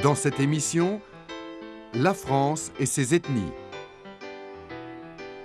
Dans cette émission, la France et ses ethnies.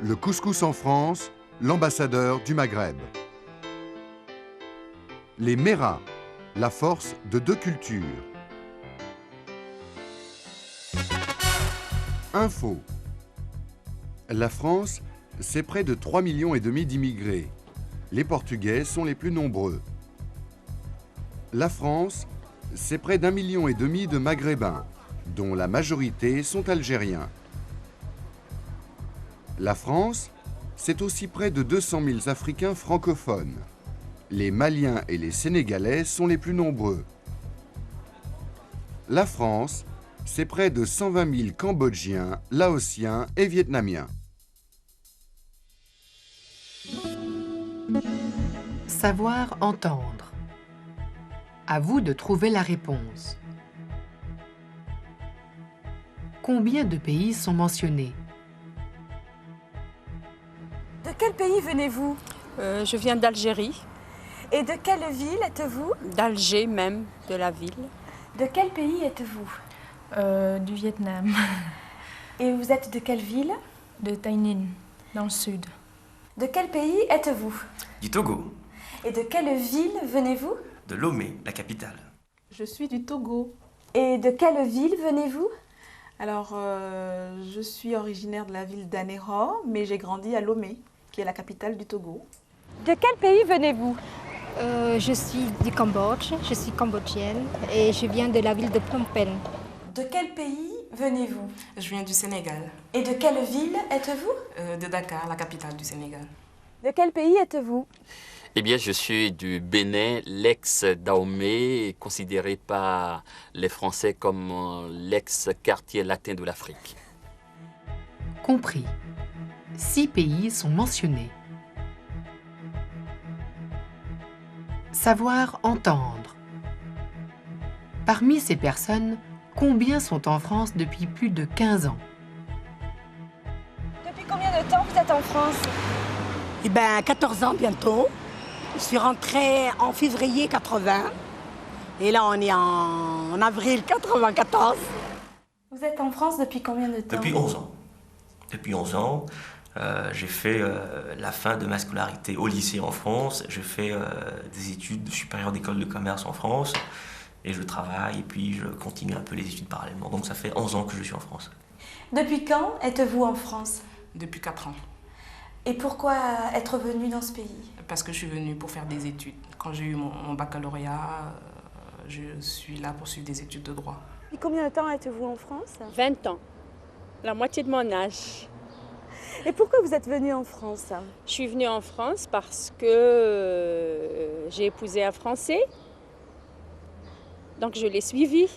Le couscous en France, l'ambassadeur du Maghreb. Les Méras, la force de deux cultures. Info. La France, c'est près de 3,5 millions d'immigrés. Les Portugais sont les plus nombreux. La France, c'est près d'1,5 million de Maghrébins, dont la majorité sont algériens. La France, c'est aussi près de 200 000 Africains francophones. Les Maliens et les Sénégalais sont les plus nombreux. La France, c'est près de 120 000 Cambodgiens, Laotiens et Vietnamiens. Savoir entendre. À vous de trouver la réponse. Combien de pays sont mentionnés? De quel pays venez-vous? Je viens d'Algérie, Et de quelle ville êtes-vous? d'Alger même, de la ville. De quel pays êtes-vous? Du Vietnam, Et vous êtes de quelle ville? de Tây Ninh, dans le sud. De quel pays êtes-vous? Du Togo, Et de quelle ville venez-vous? de Lomé, la capitale. Je suis du Togo. Et de quelle ville venez-vous? Alors, je suis originaire de la ville d'Anéro, mais j'ai grandi à Lomé, qui est la capitale du Togo. De quel pays venez-vous? Je suis du Cambodge, je suis cambodgienne et je viens de la ville de Phnom Penh. De quel pays venez-vous? Je viens du Sénégal, Et de quelle ville êtes-vous? de Dakar, la capitale du Sénégal. De quel pays êtes-vous? Eh bien, je suis du Bénin, l'ex-Dahomey, considéré par les Français comme l'ex-quartier latin de l'Afrique. Compris. 6 pays sont mentionnés. Savoir entendre. Parmi ces personnes, combien sont en France depuis plus de 15 ans? Depuis combien de temps vous êtes en France? Eh bien, 14 ans bientôt. Je suis rentrée en février 80. Et là, on est en avril 94. Vous êtes en France depuis combien de temps? Depuis 11 ans. Depuis 11 ans, j'ai fait la fin de ma scolarité au lycée en France. Je fais des études supérieures d'école de commerce en France. Et je travaille et puis je continue un peu les études parallèlement. Donc ça fait 11 ans que je suis en France. Depuis quand êtes-vous en France? Depuis 4 ans, Et pourquoi être venu dans ce pays? parce que je suis venue pour faire des études. Quand j'ai eu mon baccalauréat, je suis là pour suivre des études de droit. Depuis combien de temps êtes-vous en France? 20 ans, la moitié de mon âge. Et pourquoi vous êtes venu en France? Je suis venue en France parce que j'ai épousé un Français. Donc je l'ai suivi,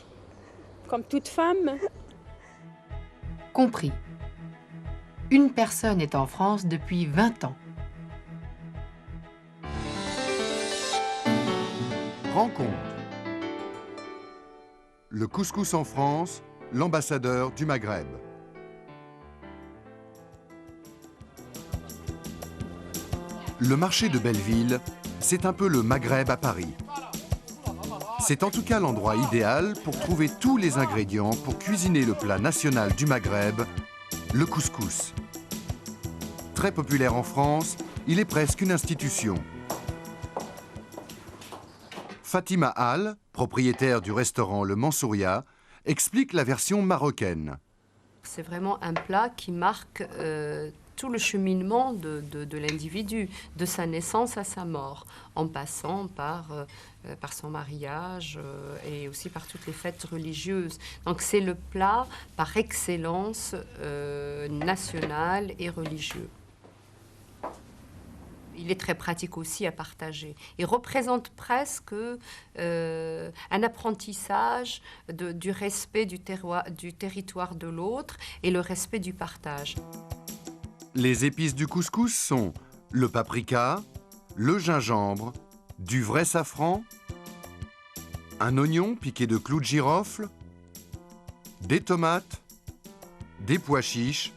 comme toute femme. Compris. Une personne est en France depuis 20 ans. Rencontre. Le couscous en France, l'ambassadeur du Maghreb. Le marché de Belleville, c'est un peu le Maghreb à Paris. C'est en tout cas l'endroit idéal pour trouver tous les ingrédients pour cuisiner le plat national du Maghreb, le couscous. Très populaire en France, il est presque une institution. Fatima Al, propriétaire du restaurant Le Mansouria, explique la version marocaine. C'est vraiment un plat qui marque tout le cheminement de l'individu, de sa naissance à sa mort, en passant par son mariage et aussi par toutes les fêtes religieuses. Donc c'est le plat par excellence national et religieux. Il est très pratique aussi à partager. Il représente presque un apprentissage du respect du territoire de l'autre et le respect du partage. Les épices du couscous sont le paprika, le gingembre, du vrai safran, un oignon piqué de clous de girofle, des tomates, des pois chiches,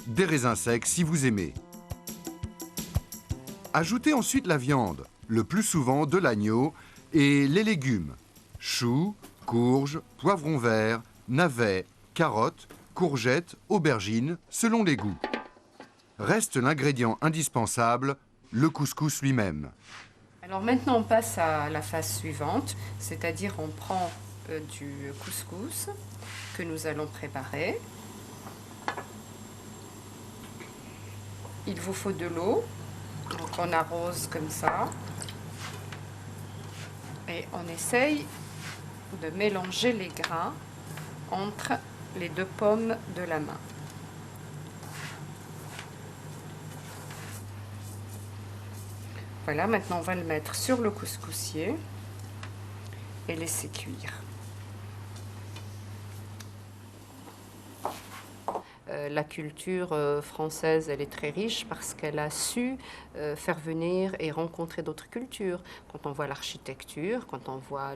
des raisins secs si vous aimez. Ajoutez ensuite la viande, le plus souvent de l'agneau, et les légumes, choux, courges, poivrons verts, navets, carottes, courgettes, aubergines, selon les goûts. Reste l'ingrédient indispensable, le couscous lui-même. Alors maintenant on passe à la phase suivante, c'est-à-dire on prend du couscous que nous allons préparer. Il vous faut de l'eau, donc on arrose comme ça et on essaye de mélanger les grains entre les deux paumes de la main. Voilà, maintenant on va le mettre sur le couscoussier et laisser cuire. La culture française, elle est très riche parce qu'elle a su faire venir et rencontrer d'autres cultures. Quand on voit l'architecture, quand on voit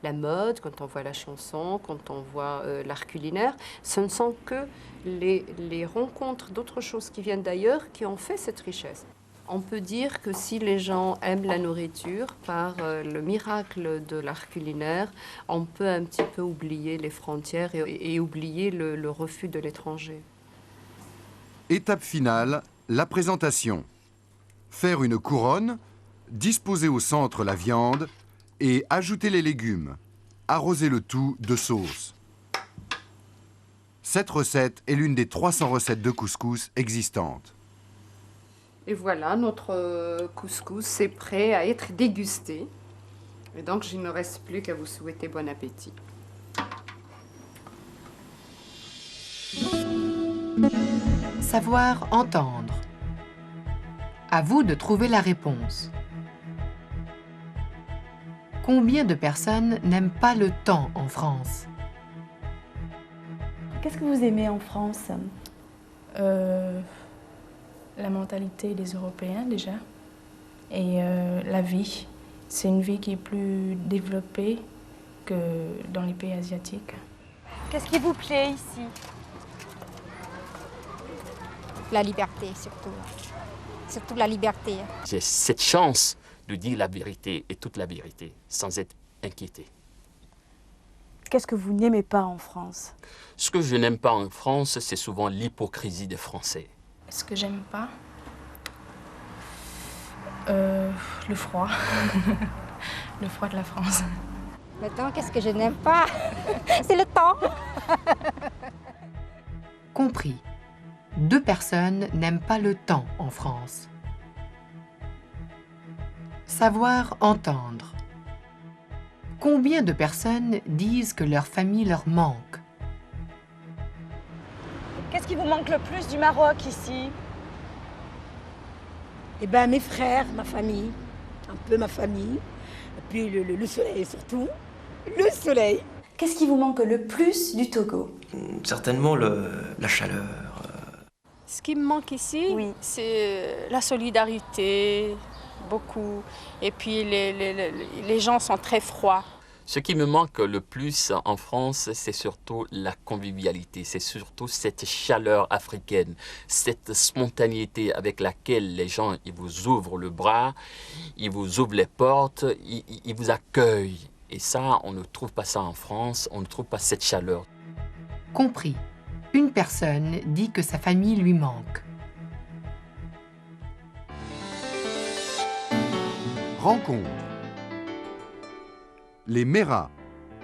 la mode, quand on voit la chanson, quand on voit l'art culinaire, ce ne sont que les rencontres d'autres choses qui viennent d'ailleurs qui ont fait cette richesse. On peut dire que si les gens aiment la nourriture, par le miracle de l'art culinaire, on peut un petit peu oublier les frontières et oublier le refus de l'étranger. Étape finale, la présentation. Faire une couronne, disposer au centre la viande et ajouter les légumes. Arroser le tout de sauce. Cette recette est l'une des 300 recettes de couscous existantes. Et voilà, notre couscous est prêt à être dégusté. Et donc, il ne reste plus qu'à vous souhaiter bon appétit. Savoir entendre. À vous de trouver la réponse. Combien de personnes n'aiment pas le temps en France? Qu'est-ce que vous aimez en France? La mentalité des Européens déjà et la vie. C'est une vie qui est plus développée que dans les pays asiatiques. Qu'est-ce qui vous plaît ici? La liberté surtout. Surtout la liberté. J'ai cette chance de dire la vérité et toute la vérité sans être inquiété. Qu'est-ce que vous n'aimez pas en France? Ce que je n'aime pas en France, c'est souvent l'hypocrisie des Français. Ce que j'aime pas, le froid. Le froid de la France. Maintenant, qu'est-ce que je n'aime pas? C'est le temps. Compris. 2 personnes n'aiment pas le temps en France. Savoir entendre. Combien de personnes disent que leur famille leur manque? Qu'est-ce qui vous manque le plus du Maroc ici? Eh bien, mes frères, ma famille, un peu ma famille, et puis le soleil surtout, le soleil. Qu'est-ce qui vous manque le plus du Togo? Certainement la chaleur. Ce qui me manque ici, c'est la solidarité, beaucoup. Et puis les gens sont très froids. Ce qui me manque le plus en France, c'est surtout la convivialité, c'est surtout cette chaleur africaine, cette spontanéité avec laquelle les gens ils vous ouvrent le bras, ils vous ouvrent les portes, ils vous accueillent. Et ça, on ne trouve pas ça en France, on ne trouve pas cette chaleur. Compris. Une personne dit que sa famille lui manque. Rencontre. Les Méras,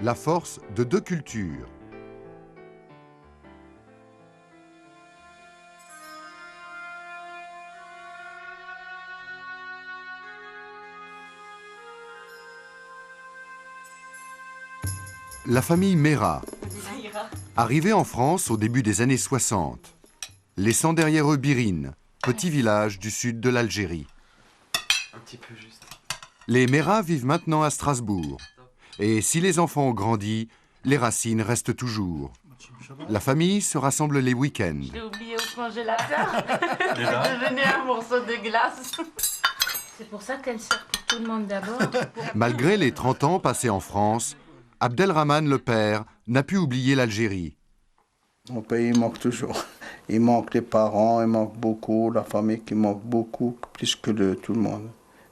la force de 2 cultures. La famille Méras, arrivée en France au début des années 60, laissant derrière eux Birine, petit village du sud de l'Algérie. Un petit peu juste. Les Méras vivent maintenant à Strasbourg. Et si les enfants ont grandi, les racines restent toujours. La famille se rassemble les week-ends. J'ai oublié au congélateur. C'est devenu un morceau de glace. C'est pour ça qu'elle sert pour tout le monde d'abord. Malgré les 30 ans passés en France, Abdelrahman, le père, n'a pu oublier l'Algérie. Mon pays manque toujours. Il manque les parents, il manque beaucoup, la famille qui manque beaucoup, plus que tout le monde.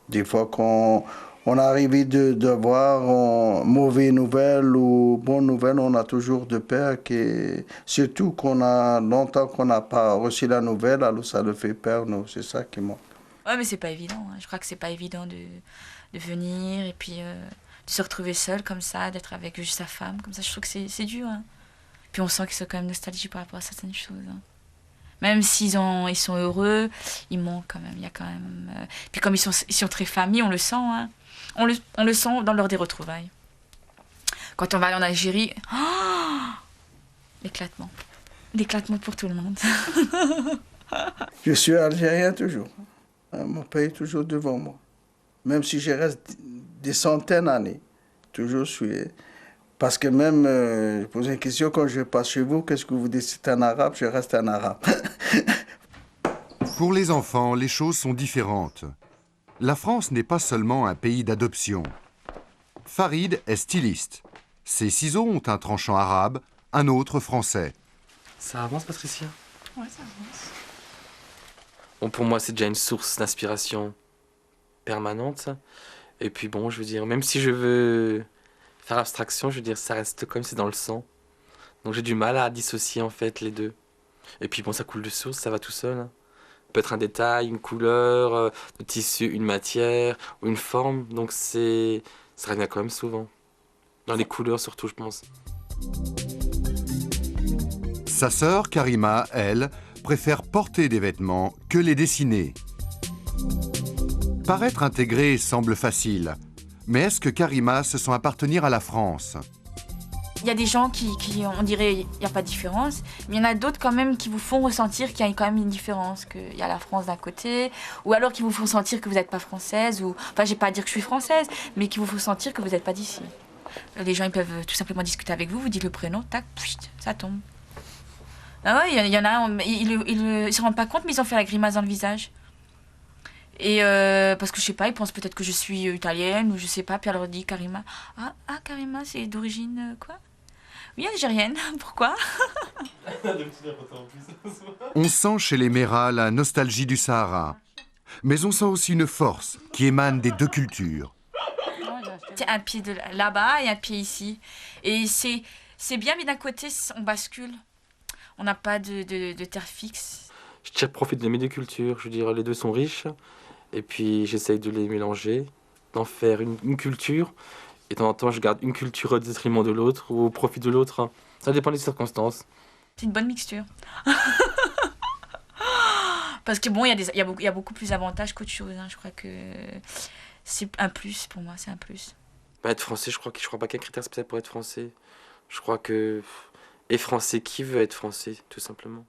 Des fois, quand On a arrivé de voir mauvaises nouvelles ou bonnes nouvelles, on a toujours de peur. Surtout qu'on a longtemps qu'on n'a pas reçu la nouvelle, alors ça le fait peur, nous. C'est ça qui manque. Ouais, mais c'est pas évident. Hein. Je crois que c'est pas évident de venir et puis de se retrouver seul comme ça, d'être avec juste sa femme. Comme ça, je trouve que c'est dur. Hein. Puis on sent qu'ils sont quand même nostalgiques par rapport à certaines choses. Hein. Même s'ils sont heureux, ils manquent quand même. Il y a quand même. Puis comme ils sont très familles, on le sent. Hein. On le sent dans l'heure des retrouvailles. Quand on va aller en Algérie, oh, l'éclatement. L'éclatement pour tout le monde. Je suis algérien toujours. Mon pays est toujours devant moi. Même si je reste des centaines d'années, toujours je suis. Parce que même, je pose une question, quand je passe chez vous, qu'est-ce que vous dites? C'est un arabe, je reste un arabe. Pour les enfants, les choses sont différentes. La France n'est pas seulement un pays d'adoption. Farid est styliste. Ses ciseaux ont un tranchant arabe, un autre français. Ça avance, Patricia? Ouais, ça avance. Bon, pour moi, c'est déjà une source d'inspiration permanente. Et puis bon, je veux dire, même si je veux faire abstraction, je veux dire, ça reste comme c'est dans le sang. Donc j'ai du mal à dissocier en fait les deux. Et puis bon, ça coule de source, ça va tout seul. Hein. Ça peut être un détail, une couleur, de tissu, une matière ou une forme. Donc ça revient quand même souvent. Dans les couleurs surtout, je pense. Sa sœur, Karima, elle, préfère porter des vêtements que les dessiner. Paraître intégré semble facile. Mais est-ce que Karima se sent appartenir à la France? Il y a des gens qui on dirait, il n'y a pas de différence, mais il y en a d'autres quand même qui vous font ressentir qu'il y a quand même une différence, qu'il y a la France d'un côté, ou alors qui vous font sentir que vous n'êtes pas française, ou, enfin, j'ai pas à dire que je suis française, mais qui vous font sentir que vous n'êtes pas d'ici. Les gens, ils peuvent tout simplement discuter avec vous, vous dites le prénom, tac, pfft, ça tombe. Ah ouais, il y en a, ils se rendent pas compte, mais ils ont fait la grimace dans le visage. Et parce que je sais pas, ils pensent peut-être que je suis italienne, ou je sais pas, puis elle leur dit Karima. Ah Karima, c'est d'origine quoi? Oui, algérienne, pourquoi? On sent chez les Méras la nostalgie du Sahara. Mais on sent aussi une force qui émane des deux cultures. Un pied là-bas et un pied ici. Et c'est bien, mais d'un côté, on bascule. On n'a pas de terre fixe. Je profite de mes deux cultures. Je veux dire, les deux sont riches. Et puis, j'essaye de les mélanger, d'en faire une culture. Et de temps en temps, je garde une culture au détriment de l'autre ou au profit de l'autre. Ça dépend des circonstances. C'est une bonne mixture. Parce que bon, il y a beaucoup plus d'avantages qu'autre chose. Hein. Je crois que c'est un plus pour moi, c'est un plus. Bah, être français, je crois pas qu'il y ait un critère spécial pour être français. Je crois que... Et français, qui veut être français, tout simplement?